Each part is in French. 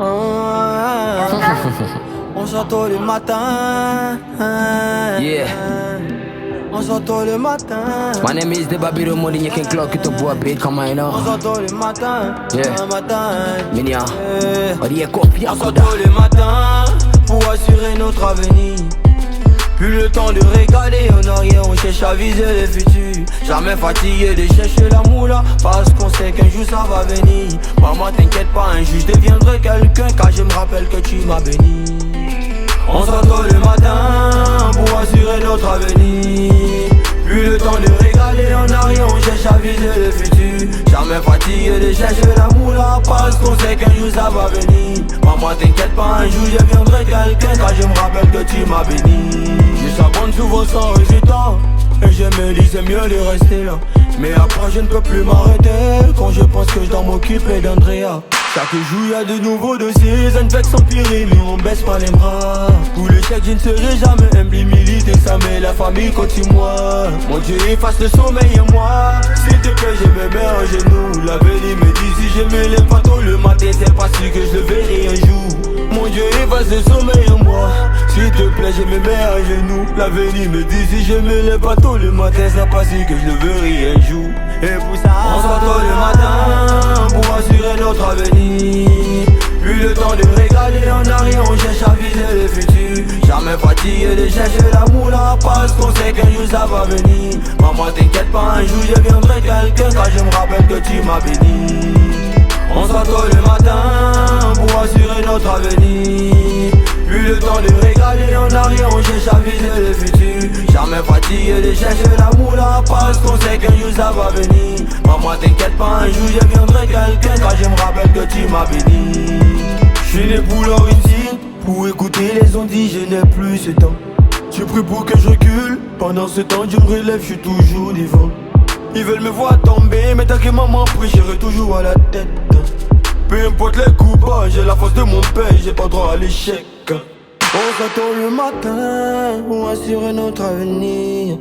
On s'entend le matin. Yeah. On s'entend le matin. My name is the Babiro Money, you can clock it up, boy, beat, come on, On s'entend le matin. Yeah. Le matin. Minia. Odiye kopi On akoda. s'entend le matin pour assurer notre avenir. Plus le temps de regarder en arrière, on cherche à viser le futur. Jamais fatigué de chercher la moula, parce qu'on sait qu'un jour ça va venir. Maman t'inquiète pas, un jour je deviendrai quelqu'un, car je me rappelle que tu m'as béni. On s'entend le matin pour assurer notre avenir. Plus le temps de regarder en arrière, on cherche à viser le futur. Jamais fatigué de chercher la moula, parce qu'on sait qu'un jour ça va venir. Maman t'inquiète pas, un jour je deviendrai quelqu'un, car je me rappelle que tu m'as béni. Je s'abonne souvent sans résultat, et je me dis c'est mieux de rester là. Mais après je ne peux plus m'arrêter, quand je pense que je dois m'occuper d'Andrea. Chaque jour y'a de nouveaux dossiers, ça ne fait que s'empirer, mais on baisse pas les bras. Pour le chèque je ne serai jamais humble, militer ça, mais la famille continue moi. Mon Dieu efface le sommeil en moi, s'il te plaît je me mets à genoux. L'avenir me dit si je me lève pas tôt le matin, c'est pas sûr que je le verrai un jour. Mon Dieu efface le sommeil en moi, s'il te plaît je me mets à genoux. L'avenir me dit si je me lève pas tôt le matin, c'est pas sûr que je le verrai un jour. Et pour ça on s'entend le matin pour assurer notre avenir. Plus le temps de regarder en arrière, on cherche à viser le futur. Jamais fatigué de chercher l'amour là, parce qu'on sait qu'un jour ça va venir. Maman t'inquiète pas, un jour je deviendrai quelqu'un, car je me rappelle que tu m'as béni. On s'entend le matin pour assurer notre avenir. Plus le temps de regarder en arrière, on cherche à viser le futur. Jamais fatigué de chercher l'amour là, parce qu'on sait qu'un jour ça va venir. Maman t'inquiète pas, un jour je deviendrai quelqu'un, car je me rappelle que tu m'as béni. Je suis né pour leur ici, pour écouter les ondits, je n'ai plus ce temps. J'ai pris pour que je recule, pendant ce temps Dieu me relève, je suis toujours devant. Ils veulent me voir tomber, mais tant que maman prie, j'irai toujours à la tête. Peu importe les coups bas, j'ai la force de mon père, j'ai pas droit à l'échec. On s'attend le matin pour assurer notre avenir.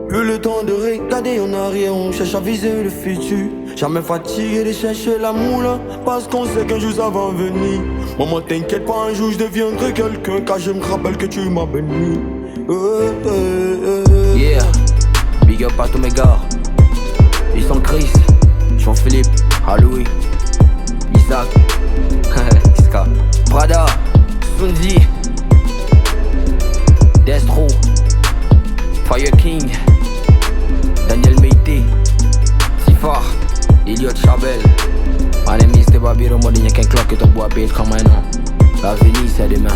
Plus le temps de regarder en arrière, on cherche à viser le futur. Jamais fatigué de chercher l'amour là, parce qu'on sait qu'un jour ça va venir. Maman t'inquiète pas, un jour je deviendrai quelqu'un, car je me rappelle que tu m'as béni. Yeah. Big up à tous mes gars. Ils sont Chris, Jean-Philippe, Aloui, Isaac, Iska, Prada, Sunzi, Destro, Fire King, Daniel Meite, Sifar, Elliot Chabel. My name is the Babiro Money, you can clock it up, boy, beat, come on. L'avenir c'est demain.